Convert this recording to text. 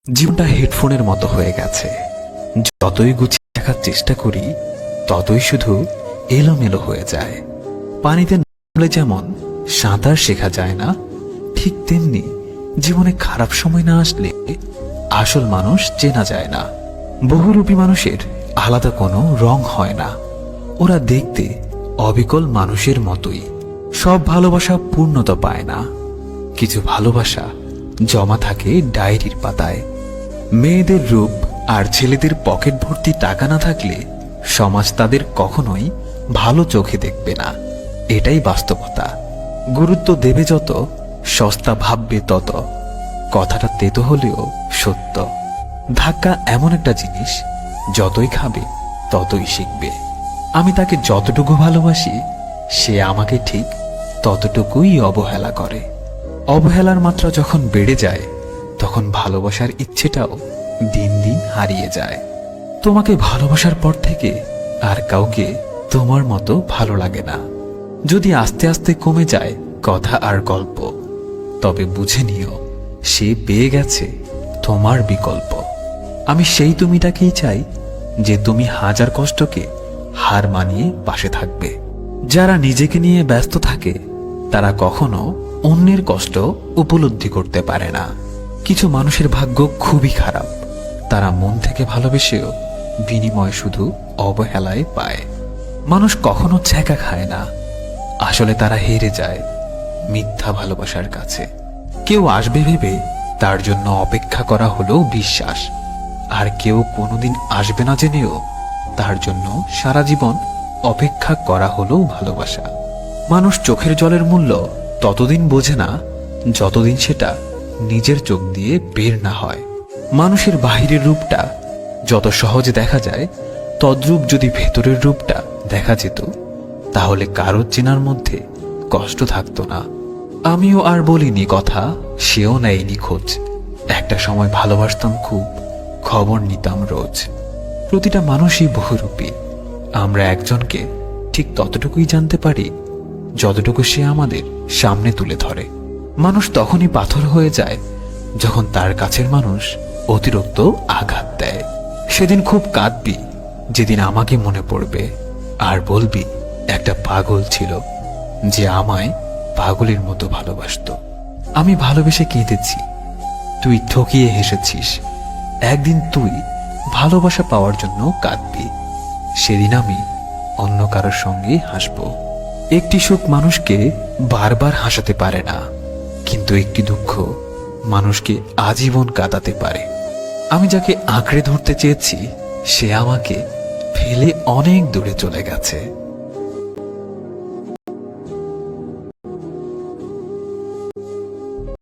জীবনটা হেডফোনের মতো হয়ে গেছে। যতই গুছিয়ে রাখার চেষ্টা করি ততই শুধু এলোমেলো হয়ে যায়। পানিতে নামলে যেমন সাঁতার শেখা যায় না, ঠিক তেমনি জীবনে খারাপ সময় না আসলে আসল মানুষ চেনা যায় না। বহুরূপী মানুষের আলাদা কোনো রং হয় না, ওরা দেখতে অবিকল মানুষের মতোই। সব ভালোবাসা পূর্ণতা পায় না, কিছু ভালোবাসা জমা থাকে ডায়েরির পাতায়। মেয়েদের রূপ আর ছেলেদের পকেট ভর্তি টাকা না থাকলে সমাজ তাদের কখনোই ভালো চোখে দেখবে না, এটাই বাস্তবতা। গুরুত্ব দেবে যত, সস্তা ভাববে তত। কথাটা তেতো হলেও সত্য। ধাক্কা এমন একটা জিনিস, যতই খাবে ততই শিখবে। আমি তাকে যতটুকু ভালোবাসি, সে আমাকে ঠিক ততটুকুই অবহেলা করে। অবহেলার মাত্রা যখন বেড়ে যায়, তখন ভালোবাসার ইচ্ছেটাও দিন দিন হারিয়ে যায়। তোমাকে ভালোবাসার পর থেকে আর কাউকে তোমার মতো ভালো লাগে না। যদি আস্তে আস্তে কমে যায় কথা আর গল্প, তবে বুঝে নিও সে পেয়ে গেছে তোমার বিকল্প। আমি সেই তুমিটাকেই চাই যে তুমি হাজার কষ্টকে হার মানিয়ে পাশে থাকবে। যারা নিজেকে নিয়ে ব্যস্ত থাকে তারা কখনো অন্যের কষ্ট উপলব্ধি করতে পারে না। কিছু মানুষের ভাগ্য খুবই খারাপ, তারা মন থেকে ভালোবেসেও বিনিময় শুধু অবহেলায় পায়। মানুষ কখনো ছ্যাঁকা খায় না, আসলে তারা হেরে যায় মিথ্যা ভালোবাসার কাছে। কেউ আসবে ভেবে তার জন্য অপেক্ষা করা হলো বিশ্বাস, আর কেউ কোনোদিন আসবে না জেনেও তার জন্য সারা জীবন অপেক্ষা করা হলো ভালোবাসা। মানুষ চোখের জলের মূল্য ততদিন বোঝে না যতদিন সেটা নিজের চোখ দিয়ে বের না হয়। মানুষের বাহিরের রূপটা যত সহজে দেখা যায়, তদ্রূপ যদি ভেতরের রূপটা দেখা যেত, তাহলে কারো চেনার মধ্যে কষ্ট থাকতো না। আমিও আর বলিনি কথা, সেও নেয়নি খোঁজ। একটা সময় ভালোবাসতাম খুব, খবর নিতাম রোজ। প্রতিটা মানুষই বহুরূপী, আমরা একজনকে ঠিক ততটুকুই জানতে পারি যতটুকু সে আমাদের সামনে তুলে ধরে। মানুষ তখনই পাথর হয়ে যায় যখন তার কাছের মানুষ অতিরিক্ত আঘাত দেয়। সেদিন খুব কাঁদবি যেদিন আমাকে মনে পড়বে, আর বলবি একটা পাগল ছিল যে আমায় পাগলের মতো ভালোবাসতো। আমি ভালোবেসে কেঁদেছি, তুই ঠকিয়ে হেসেছিস। একদিন তুই ভালোবাসা পাওয়ার জন্য কাঁদবি, সেদিন আমি অন্য কারোর সঙ্গে হাসব। একটি সুখ মানুষকে বারবার হাসাতে পারে না, কিন্তু একটি দুঃখ মানুষকে আজীবন কাঁদাতে পারে। আমি যাকে আঁকড়ে ধরতে চেয়েছি, সে আমাকে ফেলে অনেক দূরে চলে গেছে।